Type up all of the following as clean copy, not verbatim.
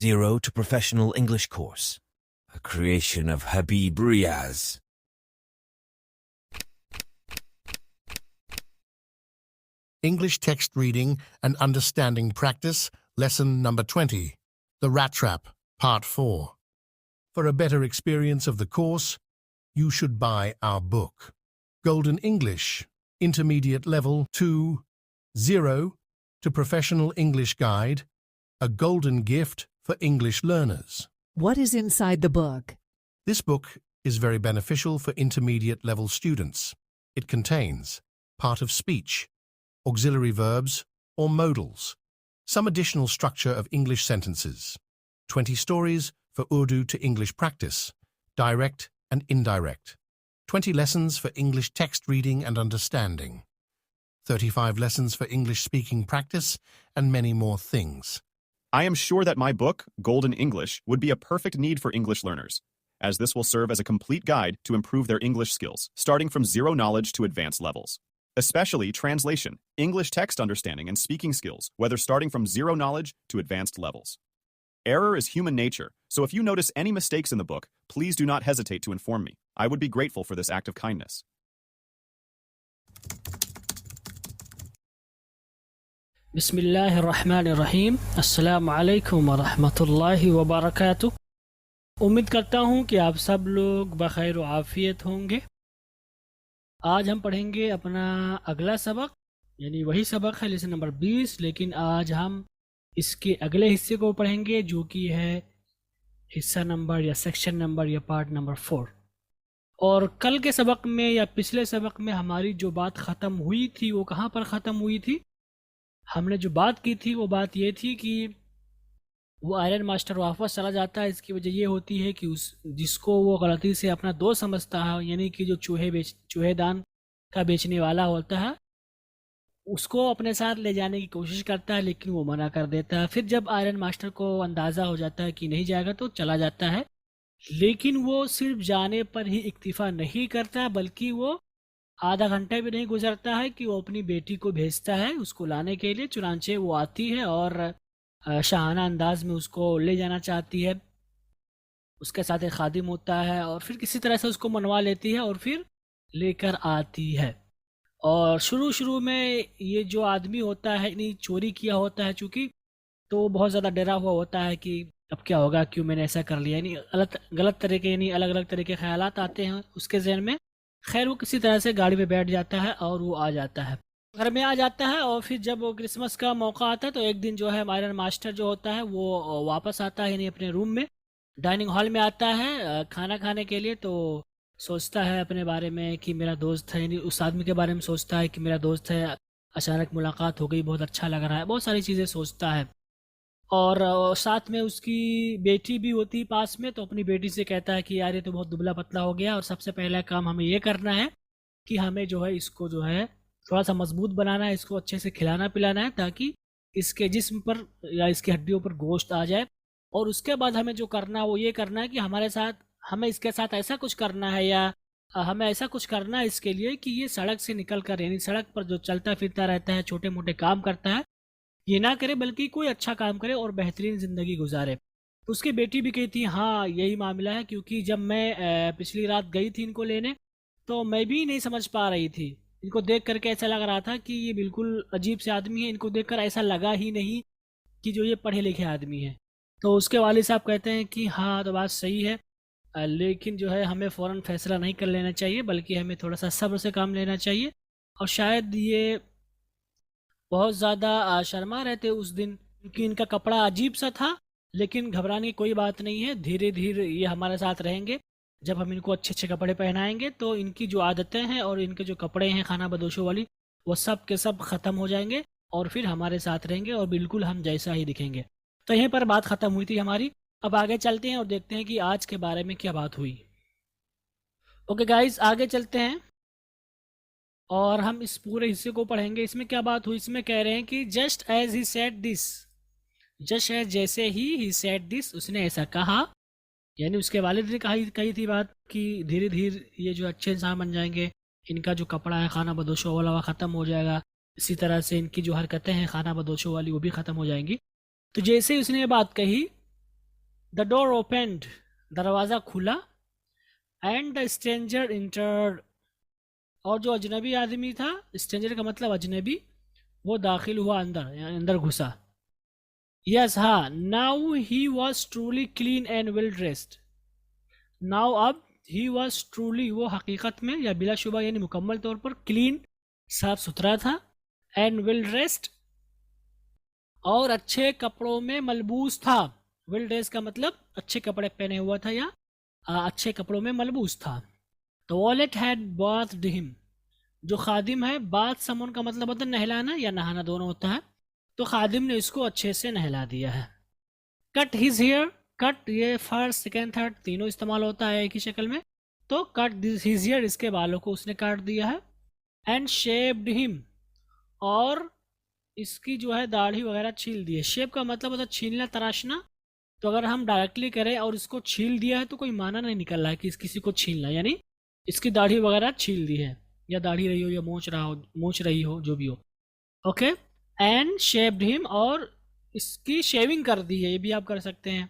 Zero to Professional English Course, a creation of Habib Riaz. English Text Reading and Understanding Practice, Lesson Number 20, The Rat Trap, Part 4. For a better experience of the course, you should buy our book. Golden English, Intermediate Level 2, 0 to Professional English Guide, a golden gift for English learners. What is inside the book? This book is very beneficial for intermediate level students. It contains part of speech, auxiliary verbs or modals, some additional structure of English sentences, 20 stories for Urdu to English practice, direct and indirect, 20 lessons for English text reading and understanding, 35 lessons for English speaking practice, and many more things. I am sure that my book, Golden English, would be a perfect need for English learners, as this will serve as a complete guide to improve their English skills, starting from zero knowledge to advanced levels. Especially translation, English text understanding, and speaking skills, whether starting from zero knowledge to advanced levels. Error is human nature, so if you notice any mistakes in the book, please do not hesitate to inform me. I would be grateful for this act of kindness. बिस्मिल्लाहिर्रहमानिर्रहीम अस्सलामु अलैकुम वरहमतुल्लाहि वबरकातुह। उम्मीद करता हूँ कि आप सब लोग बखैर व आफ़ियत होंगे। आज हम पढ़ेंगे अपना अगला सबक, यानी वही सबक है लेसन नंबर 20, लेकिन आज हम इसके अगले हिस्से को पढ़ेंगे जो कि है हिस्सा नंबर या सेक्शन नंबर या पार्ट नंबर 4। और कल के सबक में या पिछले सबक में हमारी जो बात ख़त्म हुई थी वो कहाँ पर ख़त्म हुई थी? हमने जो बात की थी वो बात ये थी कि वो आयरन मास्टर वापस चला जाता है। इसकी वजह ये होती है कि उस जिसको वो गलती से अपना दोस्त समझता है, यानी कि जो चूहेदान का बेचने वाला होता है, उसको अपने साथ ले जाने की कोशिश करता है, लेकिन वो मना कर देता है। फिर जब आयरन मास्टर को अंदाज़ा हो जाता है कि नहीं जाएगा तो चला जाता है, लेकिन वो सिर्फ जाने पर ही इक्तिफ़ा नहीं करता, बल्कि वो आधा घंटा भी नहीं गुजरता है कि वो अपनी बेटी को भेजता है उसको लाने के लिए। चुनांचे वो आती है और शाहाना अंदाज में उसको ले जाना चाहती है। उसके साथ एक खादिम होता है और फिर किसी तरह से उसको मनवा लेती है और फिर लेकर आती है। और शुरू में ये जो आदमी होता है नहीं चोरी किया होता है चूँकि, तो वो बहुत ज़्यादा डरा हुआ होता है कि अब क्या होगा, क्यों मैंने ऐसा कर लिया, यानी गलत तरीके यानी अलग अलग तरह के ख्यालात आते हैं उसके जहन में। खैर वो किसी तरह से गाड़ी में बैठ जाता है और वो आ जाता है, घर में आ जाता है। और फिर जब वो क्रिसमस का मौका आता है तो एक दिन जो है आयरन मास्टर जो होता है वो वापस आता है, यानी अपने रूम में डाइनिंग हॉल में आता है खाना खाने के लिए। तो सोचता है अपने बारे में कि मेरा दोस्त है, यानी उस आदमी के बारे में सोचता है कि मेरा दोस्त है, अचानक मुलाकात हो गई, बहुत अच्छा लग रहा है, बहुत सारी चीज़ें सोचता है। और साथ में उसकी बेटी भी होती है पास में, तो अपनी बेटी से कहता है कि यार ये तो बहुत दुबला पतला हो गया और सबसे पहला काम हमें ये करना है कि हमें जो है इसको जो है थोड़ा सा मजबूत बनाना है, इसको अच्छे से खिलाना पिलाना है ताकि इसके जिस्म पर या इसकी हड्डियों पर गोश्त आ जाए। और उसके बाद हमें जो करना है वो ये करना है कि हमें इसके साथ ऐसा कुछ करना है या हमें ऐसा कुछ करना है इसके लिए कि ये सड़क से निकल कर, यानी सड़क पर जो चलता फिरता रहता है, छोटे मोटे काम करता है, ये ना करे बल्कि कोई अच्छा काम करे और बेहतरीन ज़िंदगी गुजारे। तो उसकी बेटी भी कहती हाँ यही मामला है, क्योंकि जब मैं पिछली रात गई थी इनको लेने तो मैं भी नहीं समझ पा रही थी। इनको देख करके ऐसा लग रहा था कि ये बिल्कुल अजीब से आदमी है, इनको देखकर ऐसा लगा ही नहीं कि जो ये पढ़े लिखे आदमी है। तो उसके वालिद साहब कहते हैं कि हाँ तो बात सही है, लेकिन जो है हमें फ़ौरन फ़ैसला नहीं कर लेना चाहिए, बल्कि हमें थोड़ा सा सब्र से काम लेना चाहिए। और शायद ये बहुत ज़्यादा शर्मा रहे थे उस दिन, क्योंकि इनका कपड़ा अजीब सा था, लेकिन घबराने की कोई बात नहीं है, धीरे धीरे ये हमारे साथ रहेंगे। जब हम इनको अच्छे अच्छे कपड़े पहनाएंगे तो इनकी जो आदतें हैं और इनके जो कपड़े हैं खाना बदोशों वाली, वो सब के सब ख़त्म हो जाएंगे और फिर हमारे साथ रहेंगे और बिल्कुल हम जैसा ही दिखेंगे। तो यहीं पर बात ख़त्म हुई थी हमारी। अब आगे चलते हैं और देखते हैं कि आज के बारे में क्या बात हुई। ओके गाइज, आगे चलते हैं और हम इस पूरे हिस्से को पढ़ेंगे। इसमें क्या बात हुई? इसमें कह रहे हैं कि just as he said this, just as जैसे ही सेड दिस, उसने ऐसा कहा, यानी उसके वालिद ने कही थी बात कि धीरे धीरे ये जो अच्छे इंसान बन जाएंगे, इनका जो कपड़ा है खाना बदोशों वाला वो ख़त्म हो जाएगा, इसी तरह से इनकी जो हरकतें हैं खाना बदोशों वाली वो भी ख़त्म हो जाएंगी। तो जैसे ही उसने ये बात कही द डोर ओपेंड, दरवाज़ा खुला, एंड द स्ट्रेंजर इंटर्ड, और जो अजनबी आदमी था, स्ट्रेंजर का मतलब अजनबी, वो दाखिल हुआ अंदर, यानी अंदर घुसा। यस हाँ, now he was truly clean and well dressed. Now अब, ही वॉज ट्रूली, वो हकीकत में या बिलाशुबा यानी मुकम्मल तौर पर, क्लीन साफ सुथरा था, एंड वेल ड्रेस्ड और अच्छे कपड़ों में मलबूस था। वेल ड्रेस का मतलब अच्छे कपड़े पहने हुआ था या अच्छे कपड़ों में मलबूस था। तो वॉलेट हैड बाथ्ड हिम, जो खादिम है, बाथ समन का मतलब होता है नहलाना या नहाना दोनों होता है, तो खादिम ने इसको अच्छे से नहला दिया है। कट हिज हेयर, कट ये फर्स्ट सेकेंड थर्ड तीनों इस्तेमाल होता है एक ही शक्ल में, तो कट दिस हिज हेयर, इसके बालों को उसने काट दिया है। एंड शेप्ड हिम, और इसकी जो है दाढ़ी वगैरह छील दी है। शेप का मतलब होता है छीलना, तराशना, तो अगर हम डायरेक्टली करें और इसको छील दिया है तो कोई माना नहीं निकल रहा है कि किसी को छीलना, यानी इसकी दाढ़ी वगैरह छील दी है, या दाढ़ी रही हो या मोच रही हो, जो भी हो। ओके, एंड शेप्ड हिम, और इसकी शेविंग कर दी है, ये भी आप कर सकते हैं।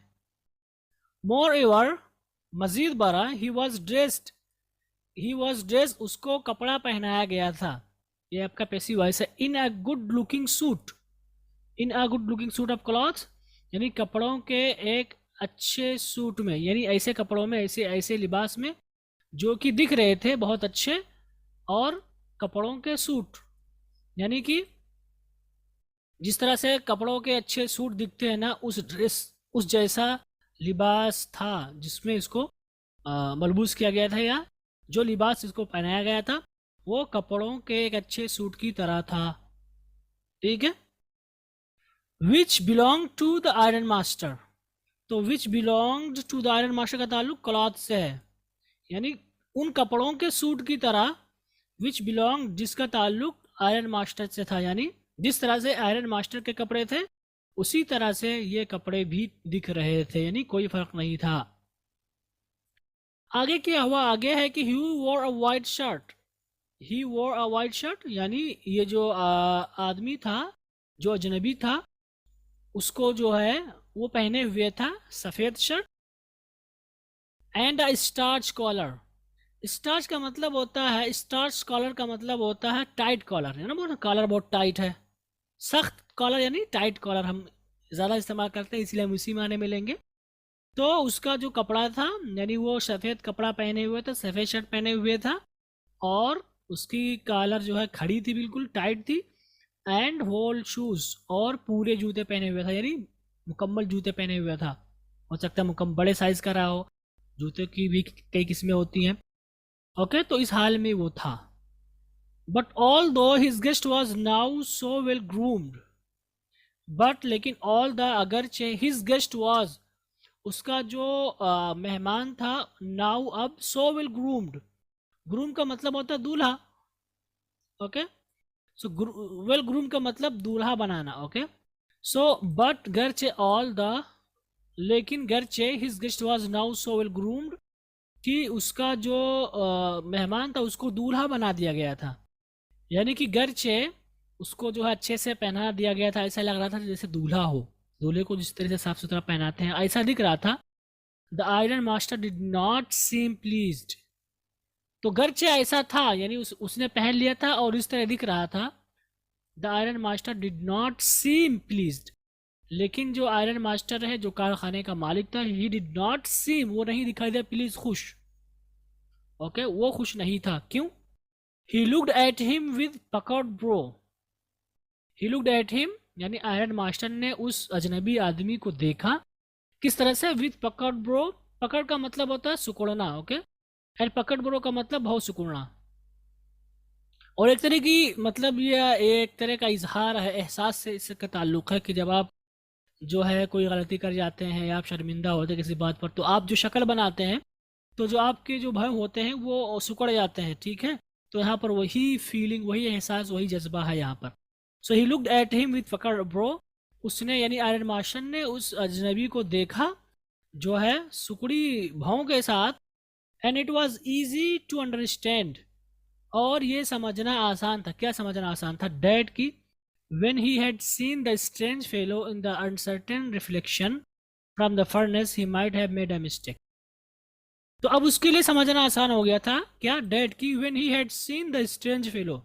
मोर एवर, मजीद बरा, ही वॉज ड्रेस्ड, उसको कपड़ा पहनाया गया था, ये आपका पैसिव वॉइस है। In a good looking suit, in a good looking suit of cloth, यानी कपड़ों के एक अच्छे सूट में, यानी ऐसे कपड़ों में, ऐसे ऐसे लिबास में जो कि दिख रहे थे बहुत अच्छे, और कपड़ों के सूट, यानी कि जिस तरह से कपड़ों के अच्छे सूट दिखते हैं ना, उस ड्रेस, उस जैसा लिबास था जिसमें इसको मलबूस किया गया था, या जो लिबास इसको पहनाया गया था वो कपड़ों के एक अच्छे सूट की तरह था। ठीक है। Which belong to the iron master, तो which belonged to the iron master का ताल्लुक क्लॉथ से है, यानी उन कपड़ों के सूट की तरह, विच बिलोंग, जिसका ताल्लुक आयरन मास्टर से था, यानी जिस तरह से आयरन मास्टर के कपड़े थे उसी तरह से ये कपड़े भी दिख रहे थे, यानी कोई फर्क नहीं था। आगे क्या हुआ, आगे है कि ही वोर अ वाइट शर्ट, ही वोर अ वाइट शर्ट, यानी ये जो आदमी था, जो अजनबी था, उसको जो है वो पहने हुए था सफ़ेद shirt, and a starch collar, starch का मतलब होता है, स्टार्च कॉलर का मतलब होता है टाइट कॉलर, है ना, बहुत कॉलर बहुत टाइट है, सख्त कॉलर यानी टाइट कॉलर हम ज़्यादा इस्तेमाल करते हैं, इसलिए हम उसी माने में लेंगे। तो उसका जो कपड़ा था, यानी वो सफ़ेद कपड़ा पहने हुए था, सफ़ेद शर्ट पहने हुए था, और उसकी कॉलर जो है खड़ी थी, बिल्कुल टाइट थी, एंड होल शूज़, और पूरे जूते पहने हुए था, यानी मुकम्मल जूते पहने हुए था। हो सकता है मुकम्मल बड़े साइज़ का रहा हो, जूते की भी कई किस्में होती हैं। ओके, तो इस हाल में वो था। बट ऑल दो his guest was now so well groomed, but लेकिन ऑल द, अगरचे, हिज गेस्ट वॉज, उसका जो मेहमान था, नाउ अब, सो वेल ग्रूम्ड, ग्रूम का मतलब होता है दूल्हा। ओके, सो वेल ग्रूम का मतलब दूल्हा बनाना। ओके, सो बट गरचे ऑल द, लेकिन गरचे his guest was now so well groomed, कि उसका जो मेहमान था उसको दूल्हा बना दिया गया था, यानी कि गरचे उसको जो है अच्छे से पहना दिया गया था, ऐसा लग रहा था जैसे दूल्हा हो, दूल्हे को जिस तरह से साफ सुथरा पहनाते हैं ऐसा दिख रहा था। The iron master did not seem pleased, तो गरचे ऐसा था, यानी उसने पहन लिया था और इस तरह दिख रहा था। The iron master did not seem pleased, लेकिन जो आयरन मास्टर है, जो कारखाने का मालिक था, ही डिड नॉट सीम, वो नहीं दिखाई दिया प्लीज खुश। ओके, वो खुश नहीं था, क्यों? He looked at him with puckered brow, he looked at him, यानी आयरन मास्टर ने उस अजनबी आदमी को देखा, किस तरह से? विद पकड़ ब्रो, पकड़ का मतलब होता है सुकुड़ना। ओके, एंड पकड़ ब्रो का मतलब बहुत सुकुड़ना, और एक तरह की मतलब ये एक तरह का इजहार है, एहसास से इसका ताल्लुक है कि जब आप जो है कोई गलती कर जाते हैं या आप शर्मिंदा होते हैं किसी बात पर, तो आप जो शक्ल बनाते हैं, तो जो आपके जो भय होते हैं वो सुकड़ जाते हैं। ठीक है, तो यहाँ पर वही फीलिंग, वही एहसास, वही जज्बा है यहाँ पर। So he looked at him with puckered brow, उसने यानी आयरन मास्टर ने उस अजनबी को देखा जो है सुकड़ी भावों के साथ, and it was easy to understand, और ये समझना आसान था। क्या समझना आसान था? डैट की when he had seen the strange fellow in the uncertain reflection, from the furnace he might have made a mistake. तो अब उसके लिए समझना आसान हो गया था क्या डैड की when he had seen the strange fellow,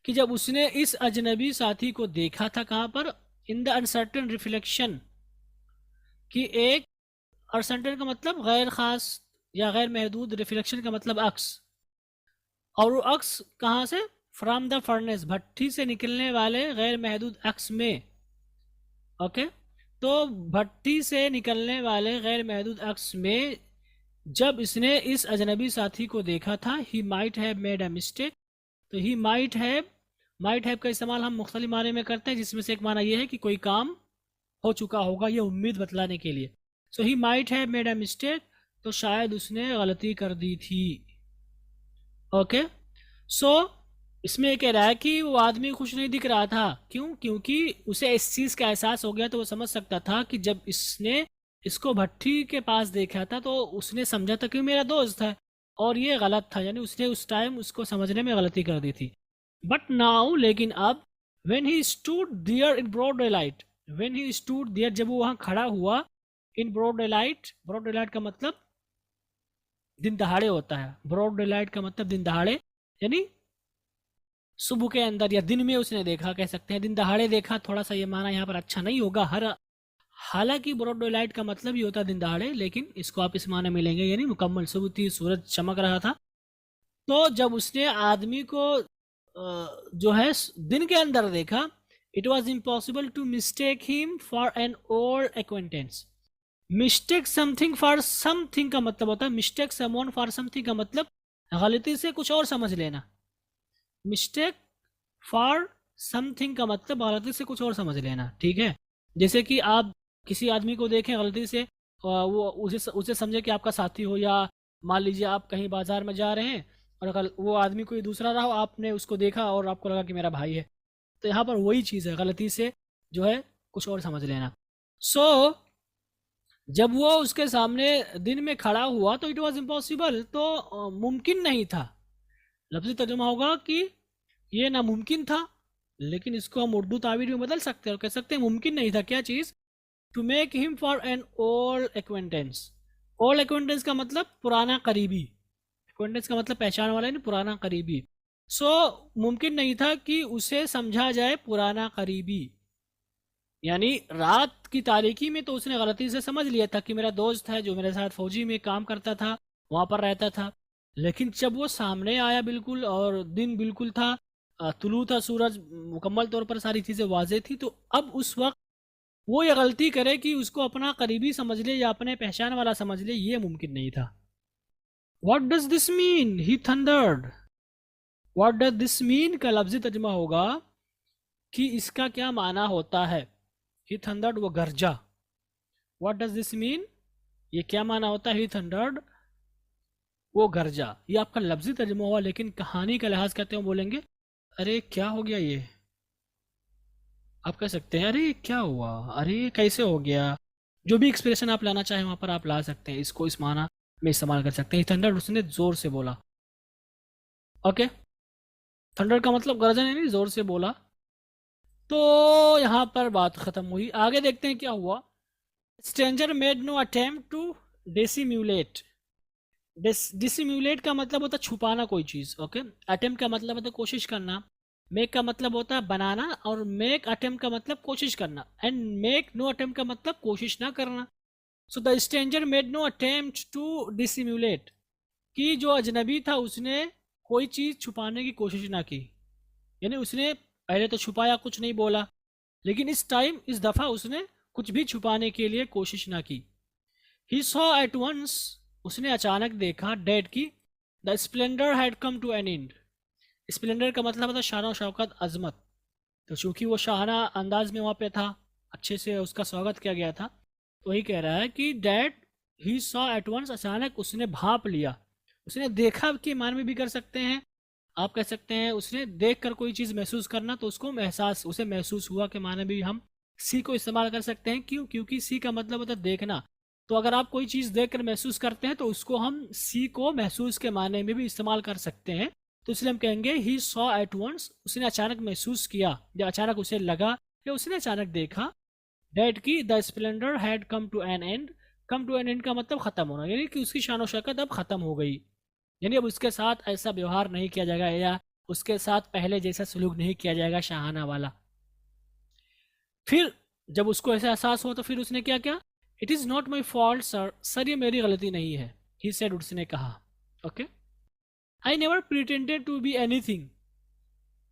कि जब उसने इस अजनबी साथी को देखा था कहाँ पर, इन द अनसर्टेन रिफ्लेक्शन, कि एक अनसर्टेन का मतलब गैर खास या गैर महदूद, रिफ्लेक्शन का मतलब अक्स, और वो अक्स कहाँ से, फ्रॉम द फर्नेस, भट्टी से निकलने वाले गैर महदूद अक्स में। ओके, तो भट्टी से निकलने वाले गैर महदूद अक्स में जब इसने इस अजनबी साथी को देखा था, ही might have made a mistake. तो ही माइट हैव का इस्तेमाल हम मुख्तलिफ माने में करते हैं, जिसमें से एक माना यह है कि कोई काम हो चुका होगा, ये उम्मीद बतलाने के लिए। So he might have made a mistake, तो शायद उसने गलती कर दी थी। ओके, सो इसमें ये कह रहा है कि वो आदमी खुश नहीं दिख रहा था। क्यों? क्योंकि उसे इस चीज़ का एहसास हो गया, तो वो समझ सकता था कि जब इसने इसको भट्टी के पास देखा था तो उसने समझा था कि मेरा दोस्त है, और ये गलत था, यानी उसने उस टाइम उसको समझने में गलती कर दी थी। बट नाउ, लेकिन अब, when he stood there in broad daylight, when he stood there, जब वो वहाँ खड़ा हुआ, in broad daylight, broad daylight का मतलब दिन दहाड़े होता है, ब्रॉड डेलाइट का मतलब दिन दहाड़े, यानी सुबह के अंदर या दिन में उसने देखा, कह सकते हैं। दिन दहाड़े देखा, थोड़ा सा ये माना यहाँ पर अच्छा नहीं होगा, हालांकि ब्रॉड डेलाइट का मतलब ही होता है दिन दहाड़े, लेकिन इसको आप इस माने मिलेंगे, यानी मुकम्मल सुबह थी, सूरज चमक रहा था। तो जब उसने आदमी को जो है दिन के अंदर देखा, it was impossible to mistake him for an old acquaintance. Mistake something for something का मतलब होता है, मिस्टेक समवन फॉर समथिंग का मतलब गलती से कुछ और समझ लेना। मिस्टेक फॉर समथिंग का मतलब गलती से कुछ और समझ लेना, ठीक है। जैसे कि आप किसी आदमी को देखें गलती से, वो उसे समझे कि आपका साथी हो, या मान लीजिए आप कहीं बाजार में जा रहे हैं और अगर वो आदमी कोई दूसरा रहा हो, आपने उसको देखा और आपको लगा कि मेरा भाई है, तो यहाँ पर वही चीज़ है, गलती से जो है कुछ और समझ लेना। सो जब वो उसके सामने दिन में खड़ा हुआ तो इट वॉज इम्पॉसिबल, तो मुमकिन नहीं था। लफ्ज़ी तर्जुमा होगा कि ये नामुमकिन था, लेकिन इसको हम उर्दू ताबीर में बदल सकते हैं और कह सकते हैं मुमकिन नहीं था क्या चीज़, to make him for an old acquaintance. Old acquaintance का मतलब पुराना करीबी, एक्वेंटेंस का मतलब पहचान वाला, नहीं पुराना करीबी। सो मुमकिन नहीं था कि उसे समझा जाए पुराना करीबी, यानी रात की तारीकी में तो उसने गलती से समझ लिया था कि मेरा दोस्त है जो मेरे साथ फौजी में काम करता था, वहाँ पर रहता था। लेकिन जब वो सामने आया बिल्कुल, और दिन बिल्कुल था, तुलू था सूरज, मुकम्मल तौर पर सारी चीज़ें वाज़ेह थी, तो अब उस वक्त वो ये गलती करे कि उसको अपना करीबी समझ ले या अपने पहचान वाला समझ ले, ये मुमकिन नहीं था। What does this mean, he thundered. What does this mean का लफ्ज़ी तर्जुमा होगा कि इसका क्या माना होता है। ही थंडर्ड, वो गरजा। व्हाट डज दिस मीन, ये क्या माना होता है, ही थंडर्ड, वो गरजा। ये आपका लफ्ज़ी तर्जुमा हुआ, लेकिन कहानी का लिहाज कहते हैं बोलेंगे अरे क्या हो गया ये, आप कह सकते हैं अरे क्या हुआ, अरे कैसे हो गया, जो भी एक्सप्रेशन आप लाना चाहें वहाँ पर आप ला सकते हैं, इसको इस माना में इस्तेमाल कर सकते हैं। थंडर, उसने ज़ोर से बोला। ओके, थंडर का मतलब गरजन, नहीं ज़ोर से बोला। तो यहाँ पर बात ख़त्म हुई, आगे देखते हैं क्या हुआ। Stranger made no attempt to dissimulate. Dissimulate का मतलब होता है छुपाना कोई चीज़। ओके, अटेम्प्ट का मतलब होता है कोशिश करना, मेक का मतलब होता है बनाना, और मेक अटेम्प्ट का मतलब कोशिश करना, एंड मेक नो अटेम्प्ट का मतलब कोशिश ना करना। So the stranger made no attempt to dissimulate, कि जो अजनबी था उसने कोई चीज़ छुपाने की कोशिश ना की, यानी उसने पहले तो छुपाया, कुछ नहीं बोला, लेकिन इस टाइम, इस दफ़ा उसने कुछ भी छुपाने के लिए कोशिश ना की। ही सॉ एट वंस, उसने अचानक देखा, डैड की, the splendour had come to an end. Splendour का मतलब होता है शान और शौकत, अजमत। तो चूंकि वो शाहाना अंदाज में वहाँ पे था, अच्छे से उसका स्वागत किया गया था, तो वही कह रहा है कि that he saw at once, अचानक उसने भांप लिया, उसने देखा के मान में भी कर सकते हैं, आप कह सकते हैं उसने देख कर कोई चीज़ महसूस करना, तो उसको एहसास, उसे महसूस हुआ के माने भी हम सी को इस्तेमाल कर सकते हैं। क्यों? क्योंकि सी का मतलब होता है देखना। तो अगर आप कोई चीज़ देख कर महसूस करते हैं तो उसको हम सी को महसूस के माने में भी इस्तेमाल कर सकते हैं। तो इसलिए हम कहेंगे ही सॉ एट वंस, उसने अचानक महसूस किया या अचानक उसे लगा या उसने अचानक देखा, डैट की the splendour had come to an end, come to an end का मतलब ख़त्म होना, यानी कि उसकी शान व शौकत अब ख़त्म हो गई, यानी अब उसके साथ ऐसा व्यवहार नहीं किया जाएगा या उसके साथ पहले जैसा सलूक नहीं किया जाएगा शाहाना वाला। फिर जब उसको ऐसा एहसास हुआ तो फिर उसने क्या किया, it is not my fault sir, sir ये मेरी गलती नहीं है, ही सेड, उसने कहा। Okay, I never pretended to be anything,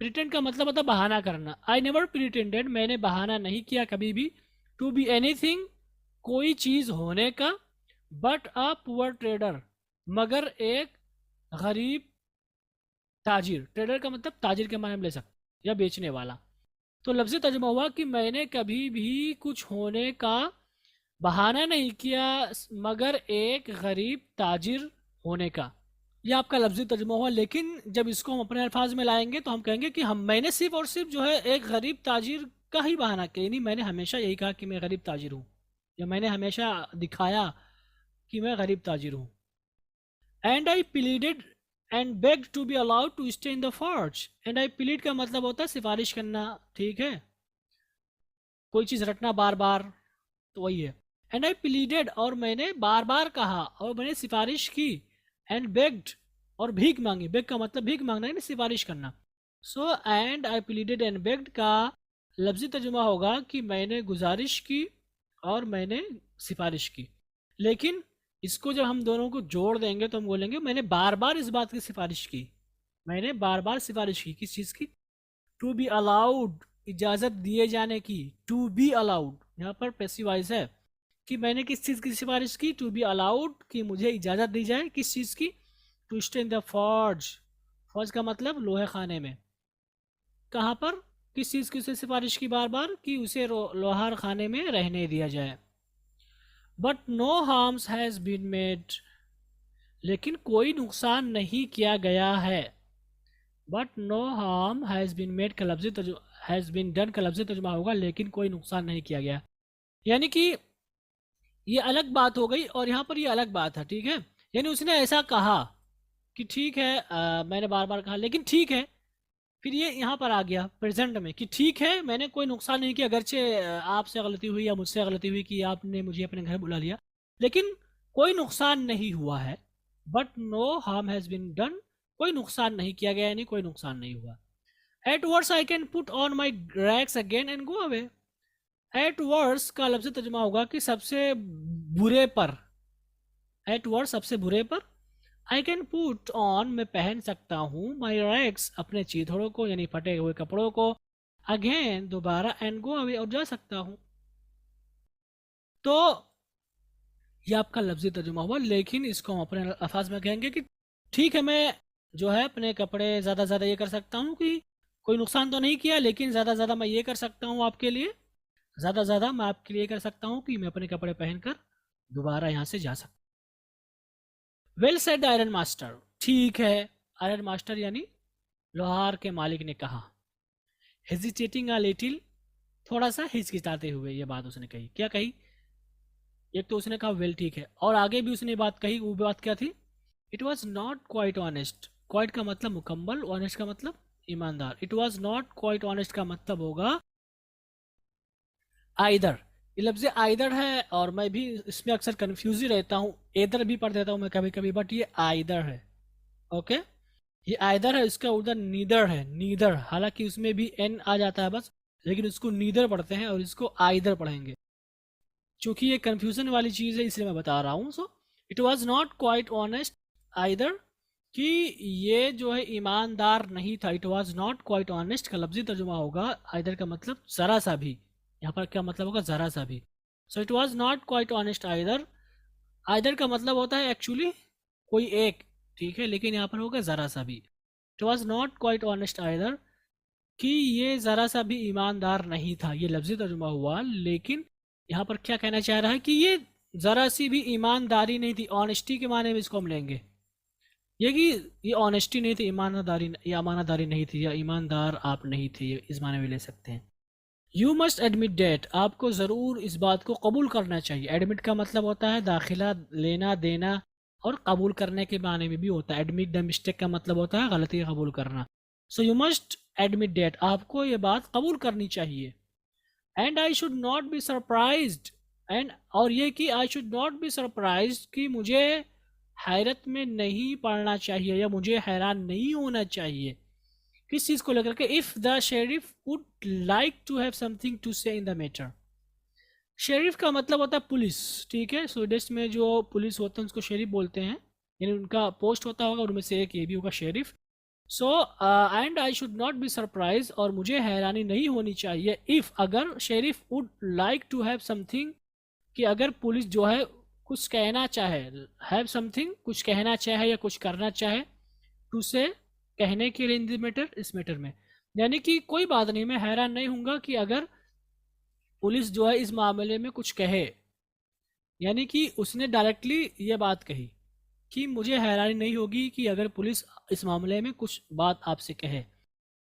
pretend का मतलब होता है बहाना करना, आई नेवर प्रिटेंडेड, मैंने बहाना नहीं किया कभी भी, टू बी एनीथिंग, कोई चीज़ होने का, बट अ पुअर ट्रेडर, मगर एक गरीब ताजिर, ट्रेडर का मतलब ताजिर के माने में ले सकते या बेचने वाला। तो लफ्ज़ तर्जुमा हुआ कि मैंने कभी भी कुछ होने का बहाना नहीं किया मगर एक गरीब ताजिर होने का, यह आपका लफ्ज़ी तर्जुमा हुआ। लेकिन जब इसको हम अपने अल्फाज में लाएंगे तो हम कहेंगे कि मैंने सिर्फ और सिर्फ जो है एक गरीब ताजिर का ही बहाना किया, यानी मैंने हमेशा यही कहा कि मैं गरीब ताजिर हूँ, या मैंने हमेशा दिखाया कि मैं गरीब ताजिर हूँ। And I pleaded and begged to be allowed to stay in the forge, and I plead का मतलब होता है सिफारिश करना, ठीक है, कोई चीज़ रटना बार बार, तो वही है। एंड आई प्लीडेड, और मैंने बार बार कहा और मैंने सिफारिश की, एंड बेग्ड, और भीख मांगी, बेग का मतलब भीख मांगना है, सिफारिश करना। सो and I pleaded and bagged का लफ्ज़ी तर्जुमा होगा कि मैंने गुजारिश की और मैंने सिफारिश की। लेकिन इसको जब हम दोनों को जोड़ देंगे तो हम बोलेंगे मैंने बार बार इस बात की सिफारिश की, मैंने बार बार सिफारिश की, किस चीज़ की, टू बी अलाउड, इजाज़त दिए जाने की, टू बी अलाउड यहाँ पर पैसिवाइज है कि मैंने किस चीज़ की सिफारिश की, टू बी अलाउड कि मुझे इजाज़त दी जाए, किस चीज़ की, to stay in the forge, फौज का मतलब लोहे खाने में, कहाँ पर, किस चीज़ की उसे सिफारिश की बार बार कि उसे लोहार खाने में रहने दिया जाए। But no harms has been made, लेकिन कोई नुकसान नहीं किया गया है, but no harm has been made का लफ्ज़ी हैज़ बीन डन का लफ्ज़ी तर्जुमा होगा लेकिन कोई नुकसान नहीं किया गया, यानी कि ये अलग बात हो गई और यहाँ पर ये अलग बात है, ठीक है। यानी उसने ऐसा कहा कि ठीक है, मैंने बार बार कहा लेकिन ठीक है, फिर ये यहाँ पर आ गया प्रेजेंट में कि ठीक है मैंने कोई नुकसान नहीं किया, अगरचे आपसे गलती हुई या मुझसे गलती हुई कि आपने मुझे अपने घर बुला लिया, लेकिन कोई नुकसान नहीं हुआ है, but no harm has been done, कोई नुकसान नहीं किया गया, यानी कोई नुकसान नहीं हुआ। At worst I can put on my rags again and go away, at worst का लफ्ज़ तर्जुमा होगा कि सबसे बुरे पर, एट वर्स सबसे बुरे पर, आई कैन पुट ऑन मैं पहन सकता हूँ, माई रैक्स अपने चीथड़ों को यानी फटे हुए कपड़ों को, अगेन दोबारा, एंड गो अवे और जा सकता हूँ। तो यह आपका लफ्ज़ी तर्जुमा हुआ, लेकिन इसको हम अपने अल्फाज में कहेंगे कि ठीक है मैं जो है अपने कपड़े ज़्यादा ज़्यादा ये कर सकता हूँ कि कोई नुकसान तो नहीं किया, लेकिन ज़्यादा ज़्यादा मैं ये कर सकता हूँ आपके लिए, ज़्यादा ज़्यादा मैं आपके लिए कर सकता हूँ कि मैं अपने कपड़े पहनकर दोबारा यहाँ से जा सकता। वेल सेड आयरन मास्टर, ठीक है आयरन मास्टर यानी लोहार के मालिक ने कहा। हेजिटेटिंग अ लिटिल, थोड़ा सा हिचकिचाते हुए ये बात उसने कही, क्या कही, एक तो उसने कहा वेल ठीक है, और आगे भी उसने बात कही, वो बात क्या थी, it was not quite honest, quite का मतलब मुकम्मल, ऑनेस्ट का मतलब ईमानदार, it was not quite honest का मतलब होगा आइदर, ये लफ्ज़ आइदर है और मैं भी इसमें अक्सर कंफ्यूज ही रहता हूँ, इधर भी पढ़ देता हूँ मैं कभी कभी, बट ये आइदर है, ओके, ये आइदर है, इसका उधर नीदर है, नीदर, हालांकि उसमें भी एन आ जाता है बस, लेकिन उसको नीदर पढ़ते हैं और इसको आइदर पढ़ेंगे, चूँकि ये कन्फ्यूज़न वाली चीज़ है इसलिए मैं बता रहा हूँ। So it was not quite honest either, कि ये जो है ईमानदार नहीं था, it was not quite honest का लफ्ज़ी तर्जुमा होगा आइदर का मतलब ज़रा सा भी, यहाँ पर क्या मतलब होगा, ज़रा सा भी। So it was not quite honest either, either का मतलब होता है एक्चुअली कोई एक, ठीक है, लेकिन यहाँ पर होगा ज़रा सा भी, it was not quite honest either कि ये ज़रा सा भी ईमानदार नहीं था, ये लफ्ज़ी तर्जुमा हुआ, लेकिन यहाँ पर क्या कहना चाह रहा है कि ये ज़रा सी भी ईमानदारी नहीं थी, ऑनेस्टी के माने में इसको हम लेंगे, ये कि ये ऑनेस्टी नहीं थी, ईमानदारी नहीं थी, या ईमानदार आप नहीं थे, इस माने में ले सकते हैं। यू मस्ट एडमिट डेट, आपको ज़रूर इस बात को कबूल करना चाहिए, एडमिट का मतलब होता है दाखिला लेना देना, और कबूल करने के माने में भी होता है, एडमिट द मिस्टेक का मतलब होता है गलती कबूल करना। So you must admit that, आपको ये बात कबूल करनी चाहिए, and I should not be surprised, and और ये कि I should not be surprised कि मुझे हैरत में नहीं पड़ना चाहिए या मुझे हैरान नहीं होना चाहिए किस चीज़ को लेकर के। If the sheriff would like to have something to say in the matter. Sheriff का मतलब होता है पुलिस, ठीक है। स्वीडिश में जो पुलिस होते हैं उसको शेरिफ बोलते हैं, यानी उनका पोस्ट होता होगा, उनमें से एक ये भी होगा sheriff. So and I should not be surprise, और मुझे हैरानी नहीं होनी चाहिए इफ़ अगर sheriff would like to have something, कि अगर पुलिस जो है कुछ कहना चाहे, हैव समथिंग कुछ कहना चाहे या कुछ करना चाहे, टू से कहने के लिए इन द मैटर, इस मैटर में। यानी कि कोई बात नहीं, मैं हैरान नहीं हूँगा कि अगर पुलिस जो है इस मामले में कुछ कहे, यानी कि उसने डायरेक्टली ये बात कही कि मुझे हैरानी नहीं होगी कि अगर पुलिस इस मामले में कुछ बात आपसे कहे,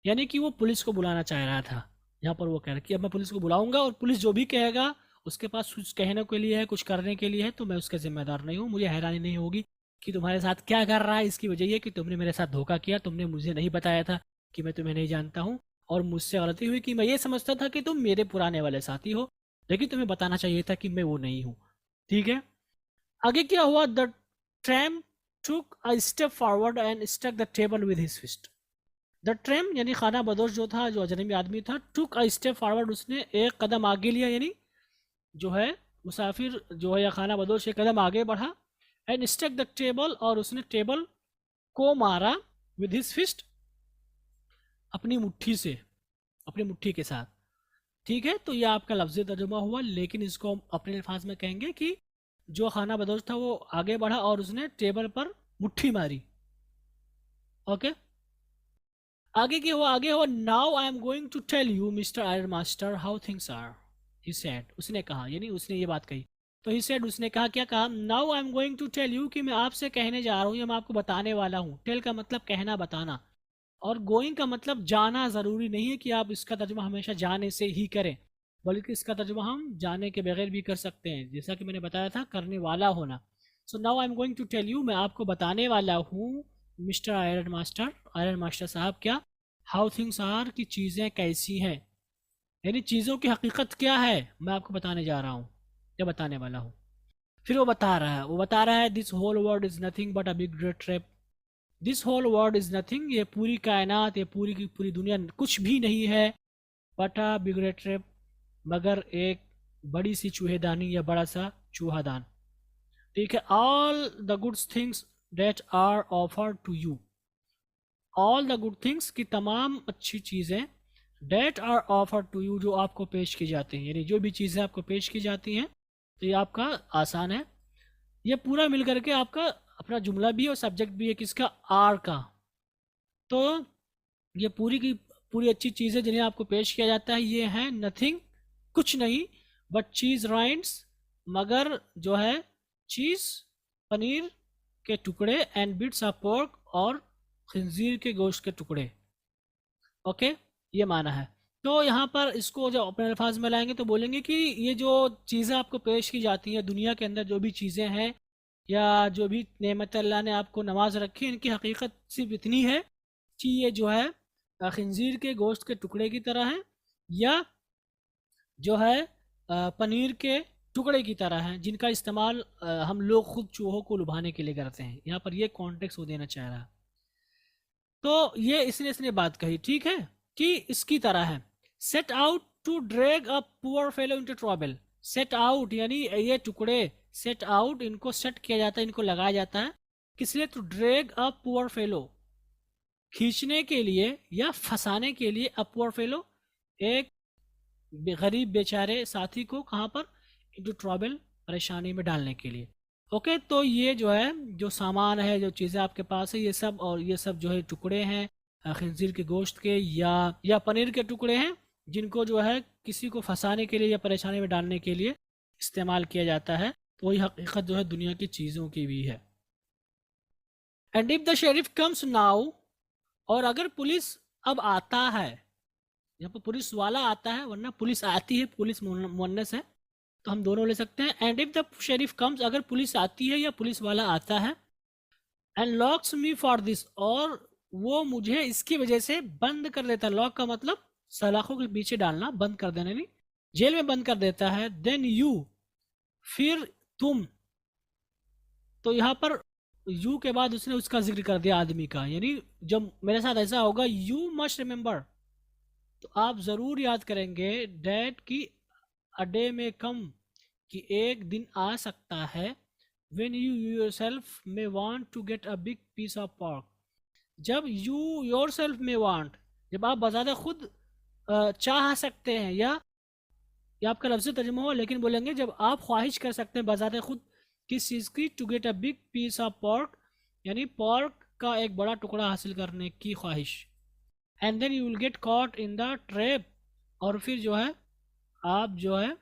यानी कि वो पुलिस को बुलाना चाह रहा था। यहाँ पर वो कह रहा है कि अब मैं पुलिस को बुलाऊंगा और पुलिस जो भी कहेगा उसके पास कुछ कहने के लिए है, कुछ करने के लिए है, तो मैं उसका जिम्मेदार नहीं हूँ। मुझे हैरानी नहीं होगी कि तुम्हारे साथ क्या कर रहा है, इसकी वजह ये कि तुमने मेरे साथ धोखा किया, तुमने मुझे नहीं बताया था कि मैं तुम्हें नहीं जानता हूँ, और मुझसे गलती हुई कि मैं ये समझता था कि तुम मेरे पुराने वाले साथी हो, लेकिन तुम्हें बताना चाहिए था कि मैं वो नहीं हूँ, ठीक है। आगे क्या हुआ, the tramp took a step forward and struck the table with his fist. The tramp यानी खाना बदोश जो था, जो अजनबी आदमी था, took a step forward, उसने एक कदम आगे लिया, यानी जो है मुसाफिर जो है या खाना बदोश एक कदम आगे बढ़ा, and struck the table, और उसने टेबल को मारा with his fist, अपनी मुट्ठी से, अपनी मुट्ठी के साथ, ठीक है। तो यह आपका लफ्ज़ी तर्जुमा हुआ, लेकिन इसको हम अपने अल्फाज में कहेंगे कि जो खाना बदोश था वो आगे बढ़ा और उसने टेबल पर मुट्ठी मारी, ओके। आगे क्या हुआ, आगे हुआ, now I am going to tell you mister ironmaster how things are, he said, उसने कहा, यानी उसने ये बात कही, तो ही सेड उसने कहा, क्या कहा, now I am going to tell you, कि मैं आपसे कहने जा रहा हूँ या मैं आपको बताने वाला हूँ। टेल का मतलब कहना, बताना, और गोइंग का मतलब जाना। ज़रूरी नहीं है कि आप इसका तर्जुमा हमेशा जाने से ही करें, बल्कि इसका तर्जुमा हम जाने के बगैर भी कर सकते हैं, जैसा कि मैंने बताया था, करने वाला होना। So now I am going to tell you, मैं आपको बताने वाला हूँ mister ironmaster, ironmaster साहब, क्या, हाउ थिंग्स आर, की चीज़ें कैसी हैं, यानी चीज़ों की हकीकत क्या है, मैं आपको बताने जा रहा हूँ या बताने वाला हूँ। फिर वो बता रहा है, this whole world is nothing but a big great trap, this whole world is nothing, ये पूरी कायनात, ये पूरी की पूरी दुनिया कुछ भी नहीं है, but a big great trap, मगर एक बड़ी सी चूहेदानी या बड़ा सा चूहादान, ठीक है। All the good things that are offered to you, all the good things की तमाम अच्छी चीज़ें, that are offered to you, जो आपको पेश की जाती हैं, यानी जो भी चीज़ें आपको पेश की जाती हैं, तो ये आपका आसान है। ये पूरा मिल करके आपका अपना जुमला भी है और सब्जेक्ट भी है, किसका, आर का। तो ये पूरी की पूरी अच्छी चीज़ें जिन्हें आपको पेश किया जाता है, ये हैं नथिंग, कुछ नहीं, बट चीज़ राइंड्स, मगर जो है चीज़, पनीर के टुकड़े, एंड बिट्स ऑफ पोर्क, और खंजीर के गोश्त के टुकड़े, ओके, ये माना है। तो यहाँ पर इसको जब अपने अल्फाज में लाएंगे तो बोलेंगे कि ये जो चीज़ें आपको पेश की जाती हैं दुनिया के अंदर, जो भी चीज़ें हैं या जो भी नेमत अल्लाह ने आपको नवाज रखी, इनकी हकीकत सिर्फ इतनी है कि ये जो है खंजीर के गोश्त के टुकड़े की तरह है, या जो है पनीर के टुकड़े की तरह हैं, जिनका इस्तेमाल हम लोग खुद चूहों को लुभाने के लिए करते हैं। यहाँ पर ये कॉन्टेक्स्ट वो देना चाह रहा है। तो ये इसने बात कही, ठीक है, कि इसकी तरह है, set out to drag a poor fellow into trouble, set out यानी ये टुकड़े, सेट आउट, इनको सेट किया जाता है, इनको लगाया जाता है, किस लिए, to drag a poor fellow, खींचने के लिए या फंसाने के लिए, अ पुअर फेलो, एक गरीब बेचारे साथी को, कहाँ पर, इनटू ट्रबल, परेशानी में डालने के लिए, ओके। तो ये जो है, जो सामान है, जो चीज़ें आपके पास है, ये सब, और ये सब जो है टुकड़े हैं खंजीर के गोश्त के या पनीर के टुकड़े हैं, जिनको जो है किसी को फंसाने के लिए या परेशानी में डालने के लिए इस्तेमाल किया जाता है। तो वही हकीकत जो है दुनिया की चीज़ों की भी है। And if the sheriff comes now, और अगर पुलिस अब आता है, यहाँ पर पुलिस वाला आता है, वरना पुलिस आती है, पुलिस मुअन्नस है, तो हम दोनों ले सकते हैं। And if the sheriff comes, अगर पुलिस आती है या पुलिस वाला आता है, and locks me for this, और वो मुझे इसकी वजह से बंद कर देता है। लॉक का मतलब सलाखों के पीछे डालना, बंद कर देना, नहीं जेल में बंद कर देता है, देन यू, फिर तुम। तो यहाँ पर यू के बाद उसने उसका जिक्र कर दिया आदमी का, यानी जब मेरे साथ ऐसा होगा, यू मस्ट रिमेंबर, तो आप ज़रूर याद करेंगे डैट की अ डे में कम, कि एक दिन आ सकता है, when you yourself may want to get a big piece of pork, जब you yourself may want, जब आप बज़ाते खुद चाह सकते हैं, या ये आपका लफ्ज़ी तर्जुमा हो, लेकिन बोलेंगे जब आप ख्वाहिश कर सकते हैं बज़ाते खुद किस चीज़ की, to get a big piece of pork, यानी पोर्क का एक बड़ा टुकड़ा हासिल करने की ख्वाहिश, and then you will get caught in the trap, और फिर जो है आप जो है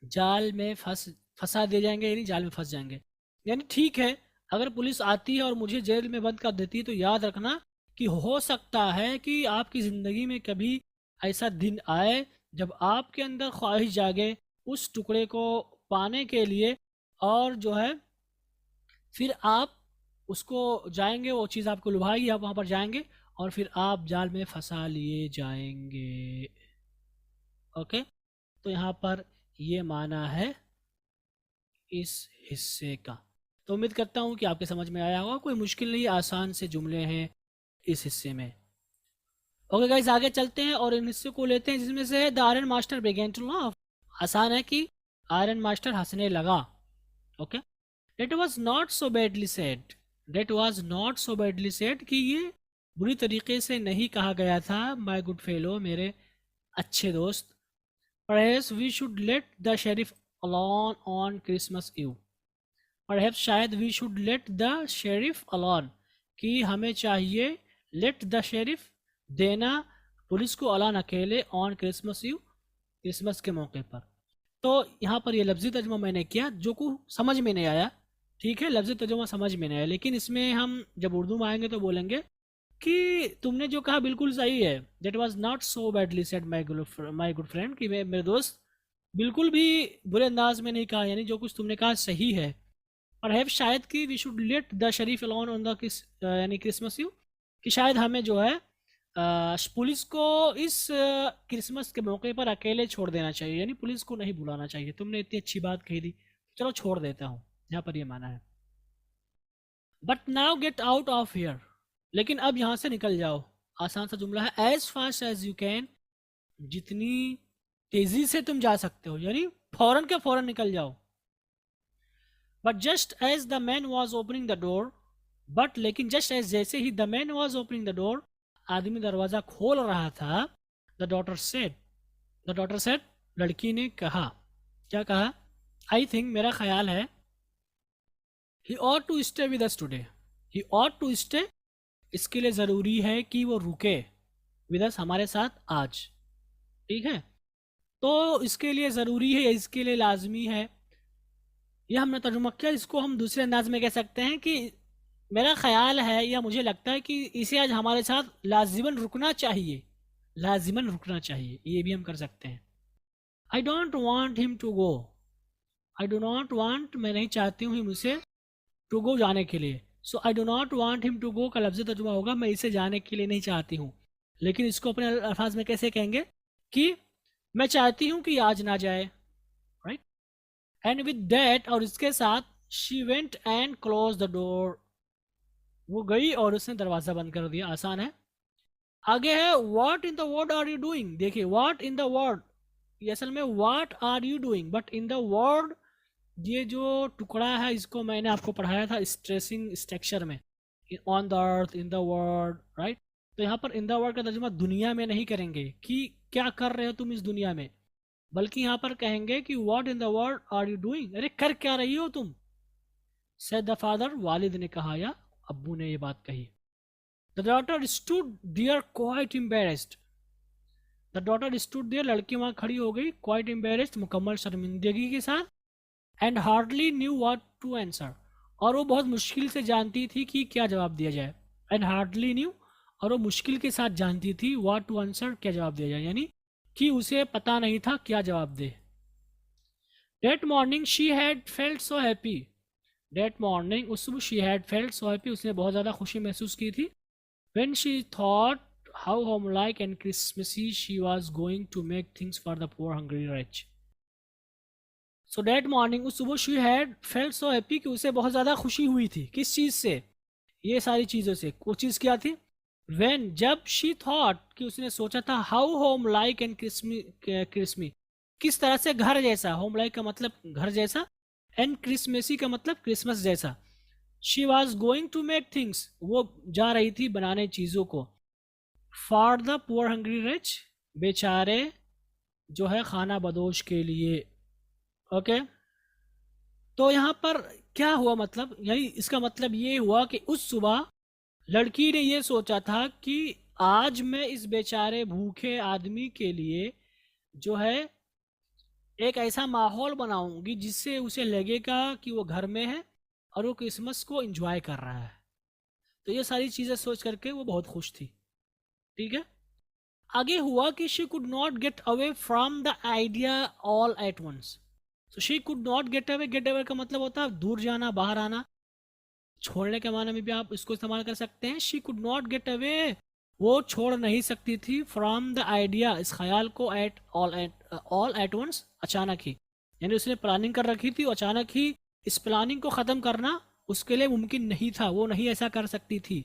जाल में फंसा दिए जाएंगे, यानी जाल में फंस जाएंगे। यानी ठीक है, अगर पुलिस आती है और मुझे जेल में बंद कर देती है, तो याद रखना कि हो सकता है कि आपकी ज़िंदगी में कभी ऐसा दिन आए जब आपके अंदर ख्वाहिश जागे उस टुकड़े को पाने के लिए, और जो है फिर आप उसको जाएंगे, वो चीज़ आपको लुभाएगी, आप वहाँ पर जाएंगे और फिर आप जाल में फंसा लिए जाएंगे। ओके, तो यहाँ पर ये माना है इस हिस्से का। तो उम्मीद करता हूँ कि आपके समझ में आया होगा, कोई मुश्किल नहीं, आसान से जुमले हैं इस हिस्से में। ओके गाइस, आगे चलते हैं और इन हिस्से को लेते हैं, जिसमें से है the iron master began to laugh. आसान है कि आयरन मास्टर हंसने लगा। Okay, that was not so badly said, that was not so badly said, कि ये बुरी तरीके से नहीं कहा गया था, माय गुड फेलो, मेरे अच्छे दोस्त। Perhaps we should let the sheriff alone on Christmas Eve, perhaps शायद we should let the sheriff alone, कि हमें चाहिए लेट द शेरिफ देना पुलिस को अलान अकेले ऑन क्रिसमस ईव, क्रिसमस के मौके पर। तो यहाँ पर ये लफ्ज़ी तर्जुमा मैंने किया जो को समझ में नहीं आया, ठीक है, लफ्ज़ी तर्जुमा समझ में नहीं आया, लेकिन इसमें हम जब उर्दू में आएंगे तो बोलेंगे कि तुमने जो कहा बिल्कुल सही है, that was not so badly said my good friend, कि मेरे दोस्त बिल्कुल भी बुरे अंदाज में नहीं कहा, यानी जो कुछ तुमने कहा सही है। और है शायद कि we should let the sheriff alone on the यानी क्रिसमस ईव, कि शायद हमें जो है पुलिस को इस क्रिसमस के मौके पर अकेले छोड़ देना चाहिए, यानी पुलिस को नहीं बुलाना चाहिए। तुमने इतनी अच्छी बात कही थी, चलो छोड़ देता हूँ, यहाँ पर ये माना है। But now get out of here, लेकिन अब यहाँ से निकल जाओ। आसान सा जुमला है, as fast as you can, जितनी तेजी से तुम जा सकते हो, यानी फौरन के फौरन निकल जाओ। But just as the man was opening the door, but लेकिन जस्ट एज जैसे ही the man was opening the door, आदमी दरवाजा खोल रहा था, द डॉटर सेड, लड़की ने कहा, क्या कहा, आई थिंक, मेरा ख्याल है, he ought to stay with us today, he ought to stay, इसके लिए ज़रूरी है कि वो रुके, विद अस, हमारे साथ आज, ठीक है। तो इसके लिए ज़रूरी है, इसके लिए लाजमी है, यह हमने तर्जुमा किया। इसको हम दूसरे अंदाज में कह सकते हैं कि मेरा ख्याल है या मुझे लगता है कि इसे आज हमारे साथ लाजिमन रुकना चाहिए, लाजिमन रुकना चाहिए, ये भी हम कर सकते हैं। I don't want him to go, I do not want, मैं नहीं चाहती हूँ उसे, टू गो, जाने के लिए। So I do not want him to go का लफ्ज़ी तर्जुमा होगा, मैं इसे जाने के लिए नहीं चाहती हूँ। लेकिन इसको अपने अल्फाज में कैसे कहेंगे कि मैं चाहती हूँ कि आज ना जाए, राइट। एंड विद दैट, और इसके साथ, she went and close the door, वो गई और उसने दरवाज़ा बंद कर दिया। आसान है। आगे है, what in the world are you doing, देखिए व्हाट इन द वर्ल्ड, ये असल में what are you doing, but in the world, ये जो टुकड़ा है इसको मैंने आपको पढ़ाया था स्ट्रेसिंग स्ट्रक्चर में, on the earth, in the world, right. तो यहाँ पर इन द वर्ल्ड का तर्जुमा दुनिया में नहीं करेंगे कि क्या कर रहे हो तुम इस दुनिया में, बल्कि यहाँ पर कहेंगे कि what in the world are you doing, अरे कर क्या रही हो तुम। सेड द फादर, वालिद ने कहा या अब्बू ने ये बात कही। The daughter stood there quite embarrassed, the daughter stood there, लड़की वहाँ खड़ी हो गई, क्वाइट एम्बैरेस्ड, मुकम्मल शर्मिंदगी के साथ, and hardly knew what to answer, और वो बहुत मुश्किल से जानती थी कि क्या जवाब दिया जाए। एंड हार्डली न्यू, और वो मुश्किल के साथ जानती थी, व्हाट टू आंसर, क्या जवाब दिया जाए, यानी कि उसे पता नहीं था क्या जवाब दे। That morning she had felt so happy, that morning, उस सुबह, she had felt so happy, उसने बहुत ज़्यादा खुशी महसूस की थी। When she thought how homelike and Christmassy she was going to make things for the poor hungry rich. So that morning, उस सुबह she had felt so happy कि उसे बहुत ज़्यादा खुशी हुई थी. किस चीज़ से? ये सारी चीज़ों से. वो चीज़ क्या थी? When, जब she thought, कि उसने सोचा था, how homelike and Christmas, किस तरह से घर जैसा. homelike का मतलब घर जैसा, and Christmassy का मतलब क्रिसमस जैसा. She was going to make things, वो जा रही थी बनाने चीज़ों को. For the poor hungry rich, बेचारे जो है खाना बदोश के लिए. ओके तो यहाँ पर क्या हुआ, मतलब यही इसका मतलब ये हुआ कि उस सुबह लड़की ने ये सोचा था कि आज मैं इस बेचारे भूखे आदमी के लिए जो है एक ऐसा माहौल बनाऊंगी जिससे उसे लगेगा कि वो घर में है और वो क्रिसमस को एंजॉय कर रहा है. तो ये सारी चीज़ें सोच करके वो बहुत खुश थी. ठीक है, आगे हुआ कि she could not get away from the idea all at once. तो she could not get away. Get away का मतलब होता है दूर जाना, बाहर आना, छोड़ने के माने में भी आप इसको इस्तेमाल कर सकते हैं. She could not get away, वो छोड़ नहीं सकती थी. फ्रॉम द आइडिया, इस ख्याल को, एट ऑल एट वंस, अचानक ही. यानी उसने प्लानिंग कर रखी थी, अचानक ही इस प्लानिंग को ख़त्म करना उसके लिए मुमकिन नहीं था. वो नहीं ऐसा कर सकती थी.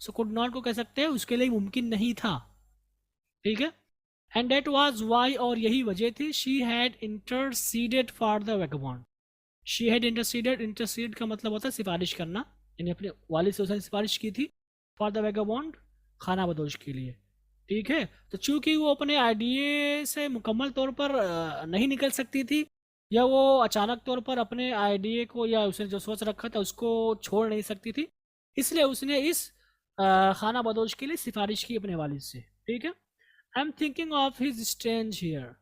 सो कुड नॉट को कह सकते हैं उसके लिए मुमकिन नहीं था. ठीक है, एंड डेट वॉज वाई, और यही वजह थी. She had interceded for the vagabond. She had interceded, intercede का मतलब होता है सिफारिश करना, यानी अपने वालिद से उसने सिफारिश की थी. फॉर द वैगबॉन्ड, खाना बदोश के लिए. ठीक है, तो चूंकि वो अपने आइडिया से मुकम्मल तौर पर नहीं निकल सकती थी, या वो अचानक तौर पर अपने आइडिया को या उसने जो सोच रखा था उसको छोड़ नहीं सकती थी, इसलिए उसने इस खाना बदोश के लिए सिफारिश की अपने वालिद से. ठीक है, I am thinking of his strange here.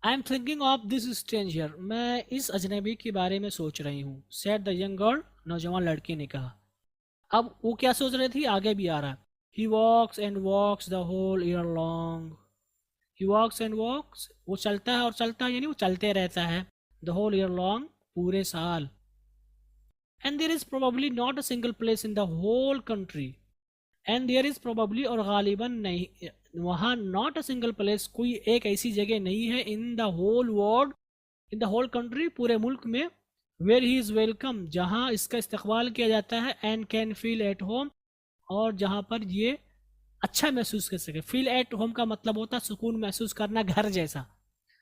I am thinking of this strange here, मैं इस अजनबी के बारे में सोच रही हूँ. सेड द यंग गर्ल, नौजवान लड़की ने कहा. अब वो क्या सोच रही थी, आगे भी आ रहा है. He walks and walks the whole year long. He walks and walks, वो चलता है और चलता है, यानी वो चलते रहता है. द होल ईयर लॉन्ग, पूरे साल. And there is probably not a single place in the whole country. And there is probably, और गालिबन नहीं, वहाँ नॉट अ सिंगल प्लेस, कोई एक ऐसी जगह नहीं है. In the whole world, in the whole country, पूरे मुल्क में. वेयर ही इज़ वेलकम, जहाँ इसका इस्तकबाल किया जाता है. And can feel at home, और जहाँ पर ये अच्छा महसूस कर सके. फील एट होम का मतलब होता है सुकून महसूस करना, घर जैसा,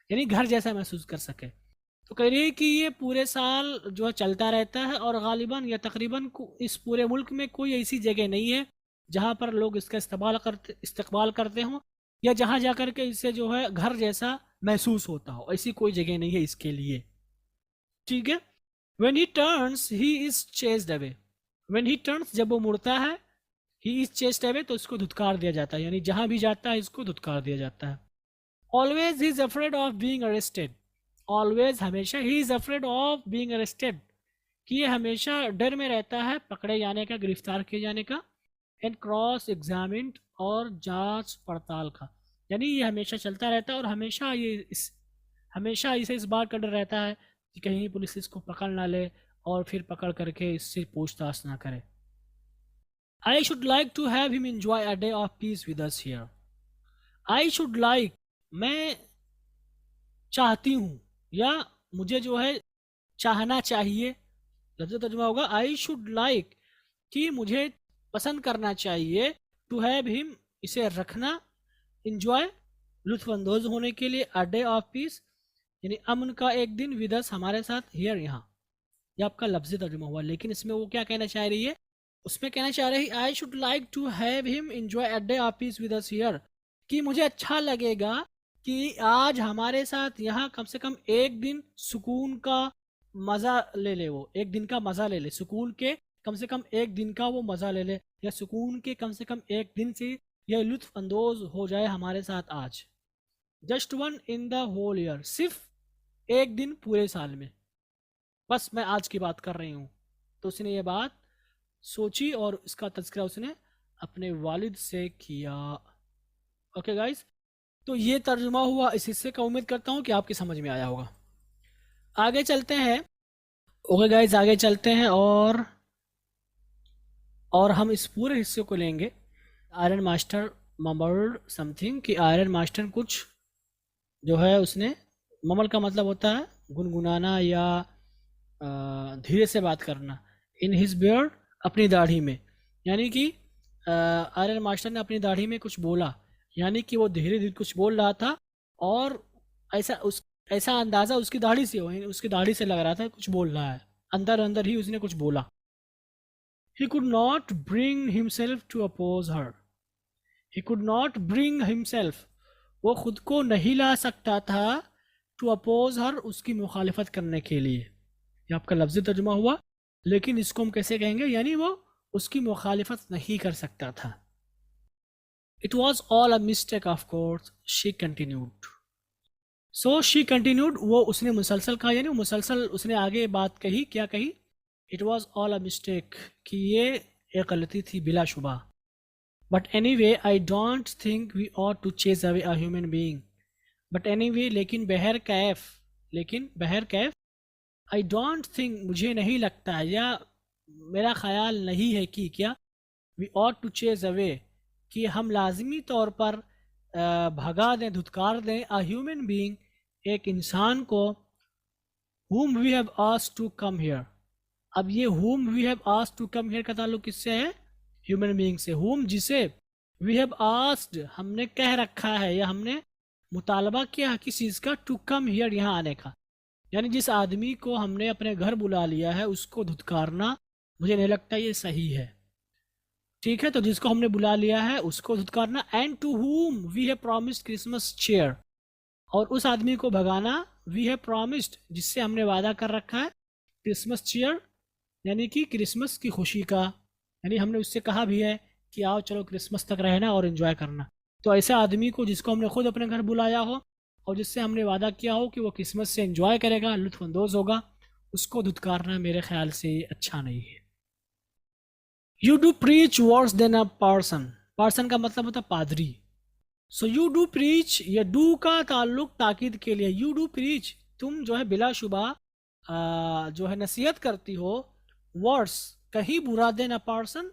यानी घर जैसा महसूस कर सके. तो कह रही है कि ये पूरे साल जो है चलता रहता है, और गालिबन या तकरीबन इस पूरे मुल्क में कोई ऐसी जगह नहीं है जहाँ पर लोग इसका इस्तकबाल करते हों, या जहाँ जा कर के इससे जो है घर जैसा महसूस होता हो. ऐसी कोई जगह नहीं है इसके लिए. ठीक है, When he turns, he is chased away. When he turns, जब वो मुड़ता है, he is chased away, तो इसको धुतकार दिया जाता है, यानी जहाँ भी जाता है इसको धुतकार दिया जाता है. Always he is afraid of being arrested. Always, हमेशा, he is afraid of being arrested, कि ये हमेशा डर में रहता है पकड़े जाने का, गिरफ्तार किए जाने का. And cross examined, और जांच पड़ताल का, यानी ये हमेशा चलता रहता है, और हमेशा इसे इस बात का डर रहता है कि कहीं पुलिस इसको पकड़ ना ले और फिर पकड़ करके इससे पूछताछ ना करे. I should like to have him enjoy a day of peace with us here. I should like, मैं चाहती हूँ, या मुझे जो है चाहना चाहिए, लफ्ज़ तर्जुमा होगा आई शुड लाइक, कि मुझे पसंद करना चाहिए. टू हैव हिम, इसे रखना. एंजॉय, लुत्फ़अंदोज़ होने के लिए. अ डे ऑफ पीस, यानी अमन का एक दिन. विद अस, हमारे साथ. हियर, यहाँ. यह आपका लफ्ज़ी तर्जुमा हुआ, लेकिन इसमें वो क्या कहना चाह रही है, उसमें कहना चाह रही है I should like to have him enjoy a day of peace with us here, कि मुझे अच्छा लगेगा कि आज हमारे साथ यहाँ कम से कम एक दिन सुकून का मज़ा ले ले. वो एक दिन का मज़ा ले ले, सुकून के कम से कम एक दिन का वो मज़ा ले ले, या सुकून के कम से कम एक दिन से यह लुत्फ़ अंदोज़ हो जाए हमारे साथ आज. Just one in the whole year, सिर्फ एक दिन पूरे साल में, बस मैं आज की बात कर रही हूँ. तो उसने ये बात सोची और इसका तज़किरा उसने अपने वालिद से किया. ओके गाइस, तो ये तर्जुमा हुआ इस हिस्से का. उम्मीद करता हूँ कि आपकी समझ में आया होगा. आगे चलते हैं. ओके गाइस, आगे चलते हैं और हम इस पूरे हिस्से को लेंगे. आयरन मास्टर ममल्ड समथिंग, कि आयरन मास्टर कुछ जो है उसने, ममल का मतलब होता है गुनगुनाना या धीरे से बात करना, इन हिज बियर्ड, अपनी दाढ़ी में, यानी कि आयरन मास्टर ने अपनी दाढ़ी में कुछ बोला, यानी कि वो धीरे धीरे कुछ बोल रहा था और ऐसा अंदाज़ा उसकी दाढ़ी से हो, उसकी दाढ़ी से लग रहा था कुछ बोल रहा है, अंदर अंदर ही उसने कुछ बोला। He could not bring himself to oppose her. He could not bring himself, वो खुद को नहीं ला सकता था, to oppose her, उसकी मुखालिफत करने के लिए। ये आपका लफ्ज़ी तर्जुमा हुआ, लेकिन इसको हम कैसे कहेंगे, यानी वो उसकी मुखालिफत नहीं कर सकता था। It was all a mistake, of course, she continued. So she continued, वो उसने मुसलसल कहा, यानी मुसलसल उसने आगे बात कही, क्या कही, It was all a mistake, कि ये एक गलती थी बिलाशुबा। But anyway, I don't think we ought to chase away a human being. But anyway, लेकिन बहर कैफ, I don't think, मुझे नहीं लगता या मेरा ख्याल नहीं है कि क्या, we ought to chase away, कि हम लाजमी तौर पर भगा दें, धुतकार दें, a human being, एक इंसान को, whom we have asked to come here। अब ये whom we have asked to come here का ताल्लुक किससे है, ह्यूमन बीइंग से। whom, जिसे, we have asked, हमने कह रखा है या हमने मुतालबा किया है किस चीज़ का, to come here, यहाँ आने का, यानी जिस आदमी को हमने अपने घर बुला लिया है उसको धुतकारना मुझे नहीं लगता ये सही है। ठीक है, तो जिसको हमने बुला लिया है उसको धुतकारना। And to whom we have promised Christmas cheer, और उस आदमी को भगाना, we have promised, जिससे हमने वादा कर रखा है, क्रिसमस चीयर, यानी कि क्रिसमस की खुशी का, यानी हमने उससे कहा भी है कि आओ चलो क्रिसमस तक रहना और एंजॉय करना। तो ऐसे आदमी को जिसको हमने खुद अपने घर बुलाया हो और जिससे हमने वादा किया हो कि वो क्रिसमस से एंजॉय करेगा, लुत्फानंदोज़ होगा, उसको धुतकारना मेरे ख्याल से अच्छा नहीं है। You do preach worse than a person, person का मतलब होता है पादरी। सो यू डू प्रीच, ये डू का ताल्लुक ताकीद के लिए, यू डू प्रीच, तुम जो है बिलाशुबा जो है नसीहत करती हो, वर्स, कहीं बुरा देन अ पर्सन,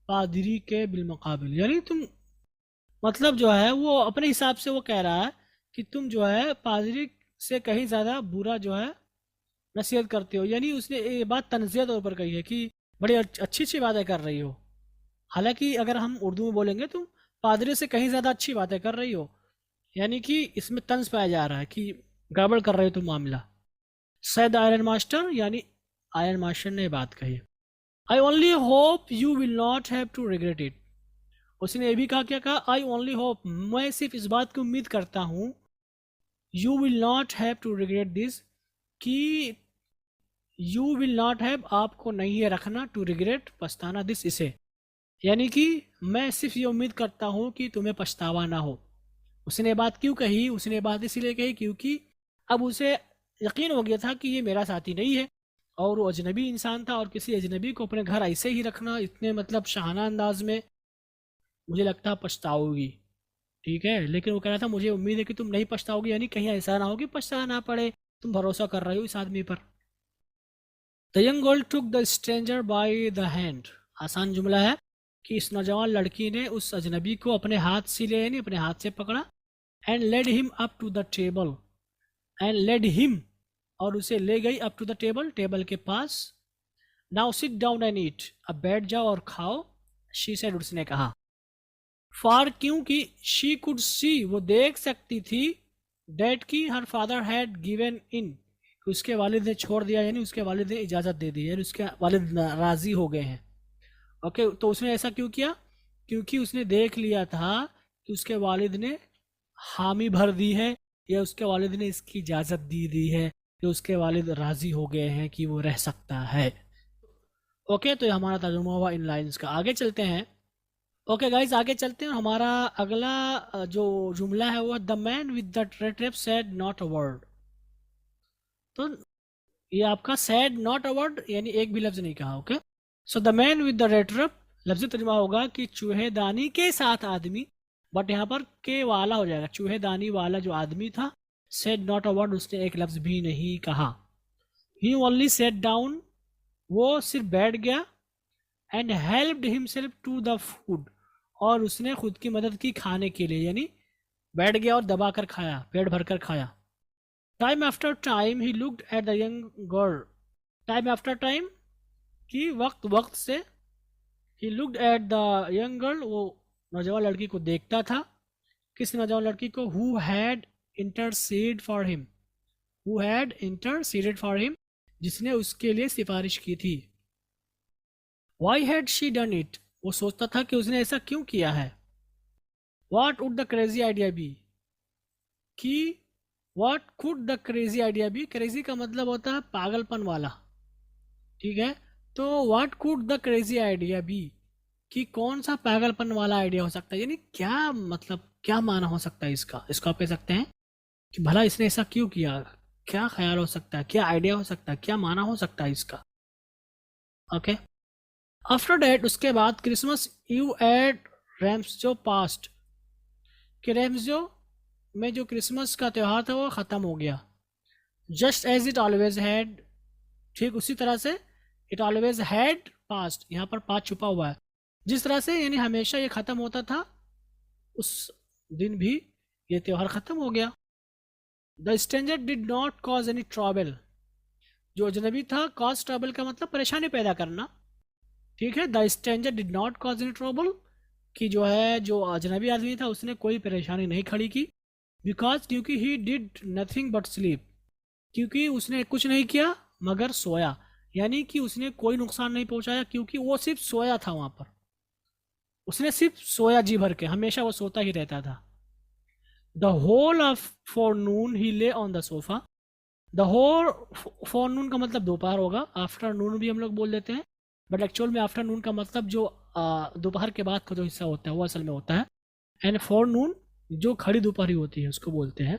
पादरी के बिलमुकाबिल, यानी तुम, मतलब जो है वो अपने हिसाब से वो कह रहा है कि तुम जो है पादरी से कहीं ज़्यादा बुरा जो है नसीहत करते हो, यानी उसने ये बात तनज़िया तौर पर कही है कि बड़ी अच्छी अच्छी बातें कर रही हो। हालांकि अगर हम उर्दू में बोलेंगे तुम पादरी से कहीं ज़्यादा अच्छी बातें कर रही हो, यानी कि इसमें तंज पाया जा रहा है कि गड़बड़ कर रहे हो तुम मामला। सैद आयरन मास्टर, यानी आयरन मास्टर ने बात कही। I only hope you will not have to regret it, उसने ये भी कहा, क्या कहा, आई ओनली होप, मैं सिर्फ इस बात की उम्मीद करता हूँ, you will not have to regret this, कि यू विल नॉट हैव, आपको नहीं है रखना, टू रिग्रेट, पछताना, दिस, इसे, यानी कि मैं सिर्फ ये उम्मीद करता हूँ कि तुम्हें पछतावा ना हो। उसने बात क्यों कही, उसने बात इसलिए कही क्योंकि अब उसे यकीन हो गया था कि ये मेरा साथी नहीं है और वो अजनबी इंसान था, और किसी अजनबी को अपने घर ऐसे ही रखना इतने मतलब शाहाना अंदाज में, मुझे लगता है पछताओगी। ठीक है, लेकिन वो कह रहा था मुझे उम्मीद है कि तुम नहीं पछताओगी, यानी कहीं ऐसा ना हो कि पछताना ना पड़े, तुम भरोसा कर रहे हो इस आदमी पर। The young girl took the stranger by the hand, आसान जुमला है कि इस नौजवान लड़की ने उस अजनबी को अपने हाथ से ले, यानी अपने हाथ से पकड़ा, and led him up to the table, and led him, और उसे ले गई up to the table, table के पास। Now sit down and eat, अब बैठ जाओ और खाओ, शी सेड, उसने कहा। फार, क्योंकि शी कुड सी, वो देख सकती थी, डेट की her father had given in, उसके वालिद ने छोड़ दिया, यानी उसके वालिद ने इजाज़त दे दी, यानी उसके वालिद राज़ी हो गए हैं। ओके, तो उसने ऐसा क्यों किया, क्योंकि उसने देख लिया था कि उसके वालिद ने हामी भर दी है, या उसके वालिद ने इसकी इजाज़त दी है, कि उसके वालिद राज़ी हो गए हैं कि वो रह सकता है। ओके, तो ये हमारा तर्जुमा हुआ इन लाइन्स का। आगे चलते हैं। ओके गाइज, आगे चलते हैं। हमारा अगला जो जुमला है वो, the man with the red wrap said not a word. तो ये आपका सेड नॉट अ वर्ड, यानी एक भी लफ्ज़ नहीं कहा। Okay, so the man with the red wrap, लफ्ज़ी तर्जुमा होगा कि चूहेदानी के साथ आदमी, बट यहाँ पर के वाला हो जाएगा, चूहेदानी वाला जो आदमी था, सेड नॉट अ वर्ड, उसने एक लफ्ज़ भी नहीं कहा। ही ओनली सेट डाउन, वो सिर्फ बैठ गया, and helped himself to the food, और उसने खुद की मदद की खाने के लिए, यानी बैठ गया और दबा कर खाया, पेट भर कर खाया। Time after time he looked at the young girl, time after time कि वक्त वक्त से, ही looked at the young girl, वो नौजवान लड़की को देखता था। किस नौजवान लड़की को? Who had intercede for him, who had interceded for him, जिसने उसके लिए सिफारिश की थी। Why had she done it, वो सोचता था कि उसने ऐसा क्यों किया है। What would the crazy idea be, कि what could the crazy idea be, crazy का मतलब होता है पागलपन वाला, ठीक है। तो what could the crazy idea be, कि कौन सा पागलपन वाला आइडिया हो सकता है, यानी क्या मतलब क्या माना हो सकता है इसका। इसको आप कह सकते हैं कि भला इसने ऐसा क्यों किया, क्या ख्याल हो सकता है, क्या आइडिया हो सकता है, क्या माना हो सकता है इसका। ओके, आफ्टर डैट, उसके बाद क्रिसमस ईव एट रैम्सजो पास्ट, कि रैम्सजो में जो क्रिसमस का त्यौहार था वो ख़त्म हो गया। Just as it always had, ठीक उसी तरह से इट ऑलवेज हैड पास्ट, यहाँ पर पास्ट छुपा हुआ है, जिस तरह से यानी हमेशा ये ख़त्म होता था, उस दिन भी ये त्यौहार ख़त्म हो गया। The stranger did not cause any trouble, जो अजनबी था, कॉज ट्रबल का मतलब परेशानी पैदा करना, ठीक है। The stranger did not cause any trouble, कि जो है जो अजनबी आदमी था उसने कोई परेशानी नहीं खड़ी की। बिकॉज, क्योंकि he did nothing but sleep, क्योंकि उसने कुछ नहीं किया मगर सोया, यानी कि उसने कोई नुकसान नहीं पहुंचाया, क्योंकि वो सिर्फ सोया था वहां पर, उसने सिर्फ सोया जी भर के, हमेशा वो सोता ही रहता था। The whole of forenoon he lay on the sofa, the whole forenoon का मतलब दोपहर होगा, आफ्टरनून भी हम लोग बोल देते हैं, बट एक्चुअल में आफ्टरनून का मतलब जो दोपहर के बाद का जो हिस्सा होता है वो असल में होता है, एंड फॉरनून जो खड़ी दोपहरी होती है उसको बोलते हैं,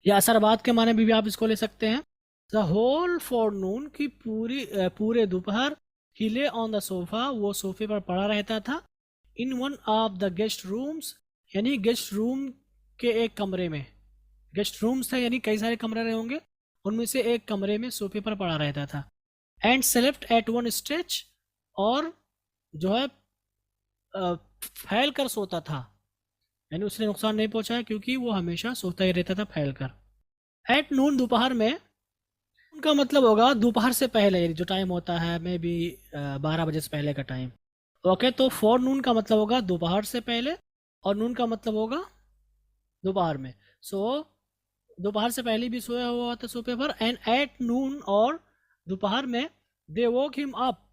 या असरबाद के माने भी आप इसको ले सकते हैं। द होल फॉरनून की पूरे दोपहर, ही ले ऑन द सोफा, वो सोफे पर पड़ा रहता था। In one of the guest rooms, यानी गेस्ट रूम के एक कमरे में, गेस्ट रूम्स था यानी कई सारे कमरे रहे होंगे, उनमें से एक कमरे में सोफे पर पड़ा रहता था। And slept at one stretch, और जो है फैल कर सोता था, यानी उसने नुकसान नहीं पहुंचाया क्योंकि वो हमेशा सोता ही रहता था फैल कर। एट नून, दोपहर में, उनका मतलब होगा दोपहर से पहले, जो टाइम होता है मे बी 12 बजे से पहले का टाइम। ओके, तो फॉर नून का मतलब होगा दोपहर से पहले, और नून का मतलब होगा दोपहर में। सो दोपहर से पहले भी सोया हुआ था सोफे पर। एंड एट नून, और दोपहर में, दे वोक हिम अप,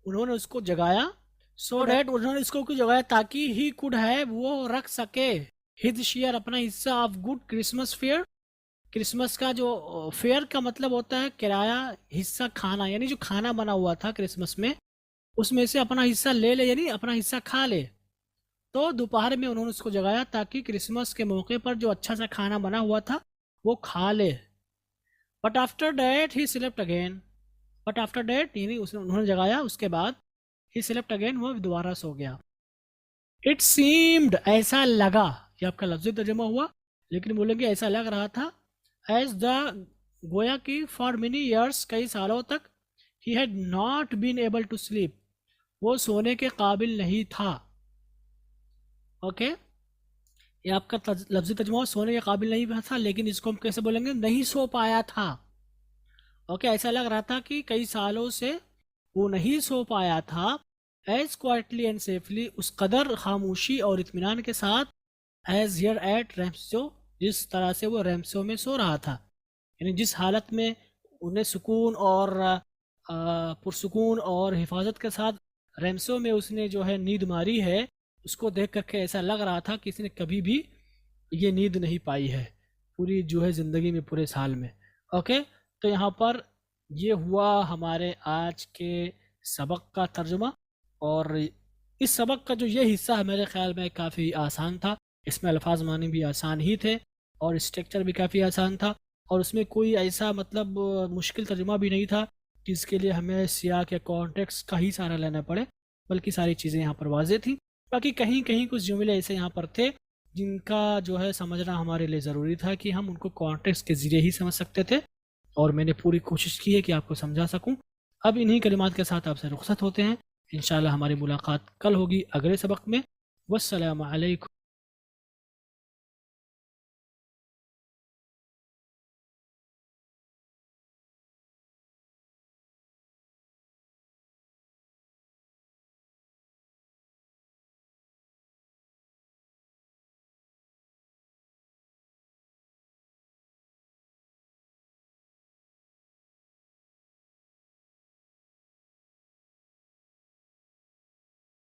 उन्होंने उसको जगाया। सो डैट, उन्होंने इसको क्यों जगाया, ताकि ही कुड है, वो रख सके, हिज शेयर, अपना हिस्सा, of good Christmas fair, Christmas का जो फेयर का मतलब होता है किराया, हिस्सा खाना, यानी जो खाना बना हुआ था क्रिसमस में उसमें से अपना हिस्सा ले ले, यानी अपना हिस्सा खा ले। तो दोपहर में उन्होंने उसको जगाया ताकि क्रिसमस के मौके पर जो अच्छा सा खाना बना हुआ था वो खा ले। But after that he slept again, but after that यानी उन्होंने जगाया, उसके बाद ही स्लेप्ट अगेन, वो दोबारा सो गया। इट सीम्ड, ऐसा लगा, ये आपका लफ्ज़ी तर्जुमा हुआ, लेकिन बोलेंगे ऐसा लग रहा था, एज द, गोया कि फॉर मेनी ईयर्स, कई सालों तक, he had not been able to sleep, वो सोने के काबिल नहीं था। ओके, ये आपका लफ्ज़ी तर्जुमा, सोने के काबिल नहीं था, लेकिन इसको हम कैसे बोलेंगे, नहीं सो पाया था। ओके, ऐसा लग रहा था कि कई सालों से वो नहीं सो पाया था। एज क्वाइटली एंड सेफली, उस कदर खामोशी और इत्मीनान के साथ, एज हियर एट रैम्सो, जिस तरह से वो रैम्सो में सो रहा था, यानी जिस हालत में उन्हें सुकून और पुरसुकून और हिफाजत के साथ रैम्सो में उसने जो है नींद मारी है, उसको देख करके ऐसा लग रहा था कि इसने कभी भी ये नींद नहीं पाई है पूरी जो है ज़िंदगी में, पूरे साल में। ओके, तो यहाँ पर ये हुआ हमारे आज के सबक का तर्जुमा, और इस सबक का जो ये हिस्सा है मेरे ख्याल में काफ़ी आसान था, इसमें अल्फाज मानी भी आसान ही थे और स्ट्रक्चर भी काफ़ी आसान था, और उसमें कोई ऐसा मतलब मुश्किल तर्जुमा भी नहीं था जिसके लिए हमें सियाक या कॉन्टेक्स्ट का ही सहारा लेना पड़े, बल्कि सारी चीज़ें यहाँ पर वाज़ेह थी। बाकी कहीं कहीं कुछ जुमले ऐसे यहाँ पर थे जिनका जो है समझना हमारे लिए ज़रूरी था कि हम उनको कॉन्टेक्स्ट के ज़रिए ही समझ सकते थे, और मैंने पूरी कोशिश की है कि आपको समझा सकूं। अब इन्हीं कलिमात के साथ आपसे रुखसत होते हैं। इंशाल्लाह हमारी मुलाकात कल होगी अगले सबक में। वस्सलामु अलैकुम।